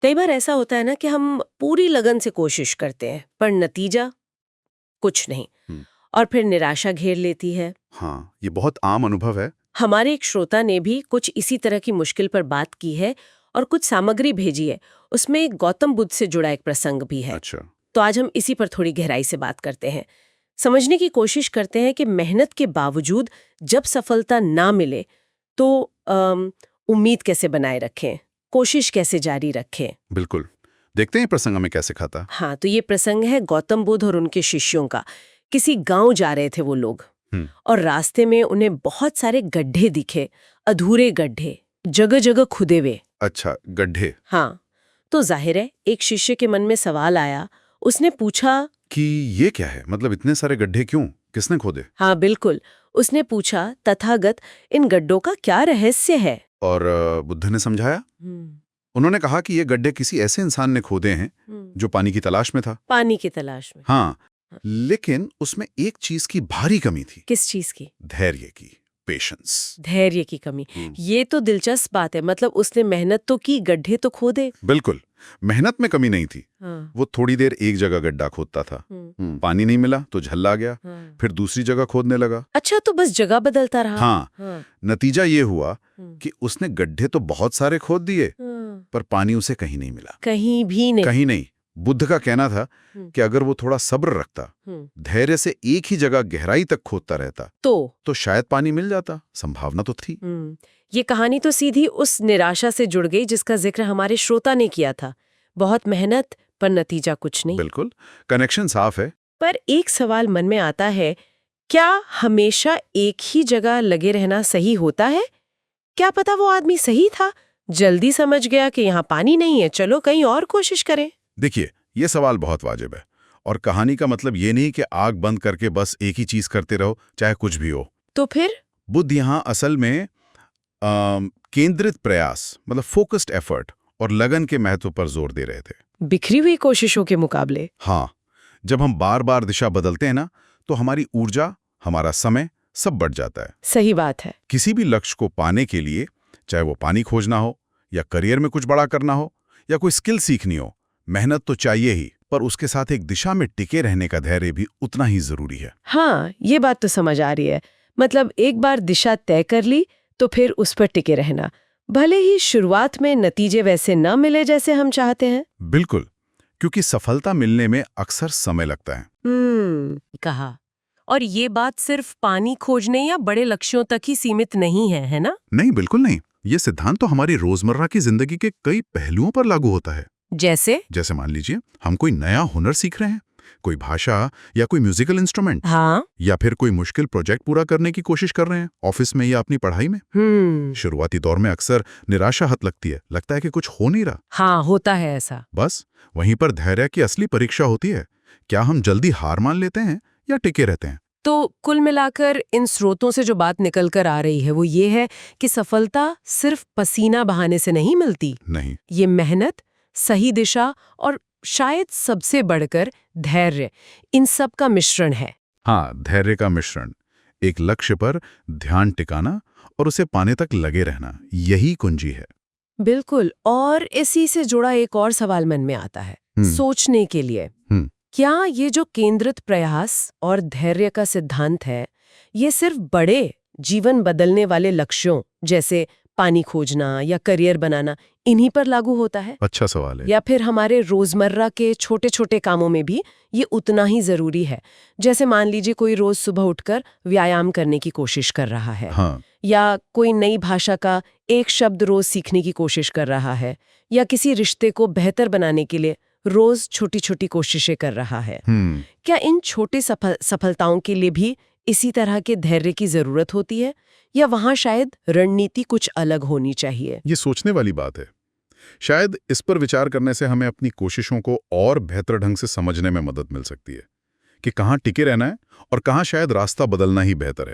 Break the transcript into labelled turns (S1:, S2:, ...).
S1: कई बार ऐसा होता है ना कि हम पूरी लगन से कोशिश करते हैं पर नतीजा कुछ नहीं,
S2: हम्म,
S1: और फिर निराशा घेर लेती है।
S2: हाँ, ये बहुत आम अनुभव है।
S1: हमारे एक श्रोता ने भी कुछ इसी तरह की मुश्किल पर बात की है और कुछ सामग्री भेजी है। उसमें एक गौतम बुद्ध से जुड़ा एक प्रसंग भी है।
S2: अच्छा।
S1: तो आज हम इसी पर थोड़ी गहराई से बात करते हैं, समझने की कोशिश करते हैं कि मेहनत के बावजूद जब सफलता ना मिले तो उम्मीद कैसे बनाए रखें, कोशिश कैसे जारी रखें।
S2: बिल्कुल। देखते हैं प्रसंग में कैसे खाता।
S1: हाँ, तो ये प्रसंग है गौतम बुद्ध और उनके शिष्यों का। किसी गांव जा रहे थे वो लोग
S2: हम्म,
S1: और रास्ते में उन्हें बहुत सारे गड्ढे दिखे, अधूरे गड्ढे, जगह जगह खुदे हुए।
S2: अच्छा, गड्ढे।
S1: हाँ, तो जाहिर है एक शिष्य के मन में सवाल आया। उसने पूछा,
S2: कि ये क्या है, मतलब इतने सारे गड्ढे क्यों, किसने खोदे?
S1: हाँ बिल्कुल, उसने पूछा, तथागत इन गड्ढों का क्या रहस्य है?
S2: और बुद्ध ने समझाया। उन्होंने कहा कि ये गड्ढे किसी ऐसे इंसान ने खोदे हैं जो पानी की तलाश में था।
S1: पानी की तलाश में।
S2: हाँ, लेकिन उसमें एक चीज की भारी कमी थी।
S1: किस चीज की?
S2: धैर्य की, पेशेंस।
S1: धैर्य की कमी। ये तो दिलचस्प बात है, मतलब उसने मेहनत तो की, गड्ढे तो खोदे।
S2: बिल्कुल, मेहनत में कमी नहीं थी।
S1: हाँ।
S2: वो थोड़ी देर एक जगह गड्ढा खोदता था, पानी नहीं मिला तो झल्ला गया,
S1: हाँ।
S2: फिर दूसरी जगह खोदने लगा।
S1: अच्छा, तो बस जगह बदलता रहा।
S2: हाँ,
S1: हाँ।
S2: नतीजा ये हुआ कि उसने गड्ढे तो बहुत सारे खोद दिए
S1: हाँ।
S2: पर पानी उसे कहीं नहीं मिला।
S1: कहीं भी नहीं।
S2: कहीं नहीं। बुद्ध का कहना था कि अगर वो थोड़ा सब्र रखता, धैर्य से एक ही जगह गहराई तक खोदता रहता तो शायद पानी मिल जाता। संभावना तो थी।
S1: ये कहानी तो सीधी उस निराशा से जुड़ गई जिसका जिक्र हमारे श्रोता ने किया था। बहुत मेहनत पर नतीजा कुछ नहीं।
S2: बिल्कुल, कनेक्शन साफ है।
S1: पर एक सवाल मन में आता है, क्या हमेशा एक ही जगह लगे रहना सही होता है? क्या पता वो आदमी सही था, जल्दी समझ गया कि यहाँ पानी नहीं है, चलो कहीं और कोशिश करें।
S2: देखिए, ये सवाल बहुत वाजिब है। और कहानी का मतलब ये नहीं कि आग बंद करके बस एक ही चीज करते रहो, चाहे कुछ भी हो।
S1: तो फिर
S2: बुद्ध यहाँ असल में केंद्रित प्रयास, मतलब फोकस्ड एफर्ट और लगन के महत्व पर जोर दे रहे थे,
S1: बिखरी हुई कोशिशों के मुकाबले।
S2: हाँ, जब हम बार बार दिशा बदलते हैं ना, तो हमारी ऊर्जा, हमारा समय सब बढ़ जाता है।
S1: सही बात है।
S2: किसी भी लक्ष्य को पाने के लिए, चाहे वो पानी खोजना हो या करियर में कुछ बड़ा करना हो या कोई स्किल सीखनी हो, मेहनत तो चाहिए ही, पर उसके साथ एक दिशा में टिके रहने का धैर्य भी उतना ही जरूरी है।
S1: हाँ, ये बात तो समझ आ रही है। मतलब एक बार दिशा तय कर ली तो फिर उस पर टिके रहना, भले ही शुरुआत में नतीजे वैसे न मिले जैसे हम चाहते हैं।
S2: बिल्कुल, क्योंकि सफलता मिलने में अक्सर समय लगता है।
S1: कहा। और ये बात सिर्फ पानी खोजने या बड़े लक्ष्यों तक ही सीमित नहीं है, है ना?
S2: नहीं, बिल्कुल नहीं। ये सिद्धांत तो हमारी रोजमर्रा की जिंदगी के कई पहलुओं पर लागू होता है।
S1: जैसे
S2: मान लीजिए, हम कोई नया हुनर सीख रहे हैं, कोई भाषा या कोई म्यूजिकल इंस्ट्रूमेंट,
S1: हाँ।
S2: या फिर कोई मुश्किल प्रोजेक्ट पूरा करने की कोशिश कर रहे हैं ऑफिस में या अपनी पढ़ाई में। शुरुआती दौर में अक्सर निराशा हाथ लगती है, लगता है कि कुछ हो नहीं रहा।
S1: हाँ, होता है ऐसा।
S2: बस वहीं पर धैर्य की असली परीक्षा होती है। क्या हम जल्दी हार मान लेते हैं या टिके रहते हैं?
S1: तो कुल मिलाकर इन स्रोतों से जो बात निकल कर आ रही है वो ये है कि सफलता सिर्फ पसीना बहाने से नहीं मिलती।
S2: नहीं,
S1: ये मेहनत, सही दिशा और शायद सबसे बढ़कर धैर्य, इन सब का मिश्रण है।
S2: हाँ, धैर्य का मिश्रण, एक लक्ष्य पर ध्यान टिकाना और उसे पाने तक लगे रहना, यही कुंजी है।
S1: बिल्कुल। और इसी से जुड़ा एक और सवाल मन में आता है, सोचने के लिए। क्या ये जो केंद्रित प्रयास और धैर्य का सिद्धांत है, ये सिर्फ बड़े जीवन बदलने वाले लक्ष्यों जैसे पानी खोजना या करियर बनाना, इन्हीं पर लागू होता है?
S2: अच्छा सवाल है।
S1: या फिर हमारे रोजमर्रा के छोटे छोटे कामों में भी ये उतना ही जरूरी है? जैसे मान लीजिए कोई रोज सुबह उठकर व्यायाम करने की कोशिश कर रहा है,
S2: हाँ,
S1: या कोई नई भाषा का एक शब्द रोज सीखने की कोशिश कर रहा है, या किसी रिश्ते को बेहतर बनाने के लिए रोज छोटी छोटी कोशिशें कर रहा है। क्या इन छोटे सफलताओं के लिए भी इसी तरह के धैर्य की जरूरत होती है, या वहां शायद रणनीति कुछ अलग होनी चाहिए?
S2: ये सोचने वाली बात है। शायद इस पर विचार करने से हमें अपनी कोशिशों को और बेहतर ढंग से समझने में मदद मिल सकती है कि कहाँ टिके रहना है और कहाँ शायद रास्ता बदलना ही बेहतर है।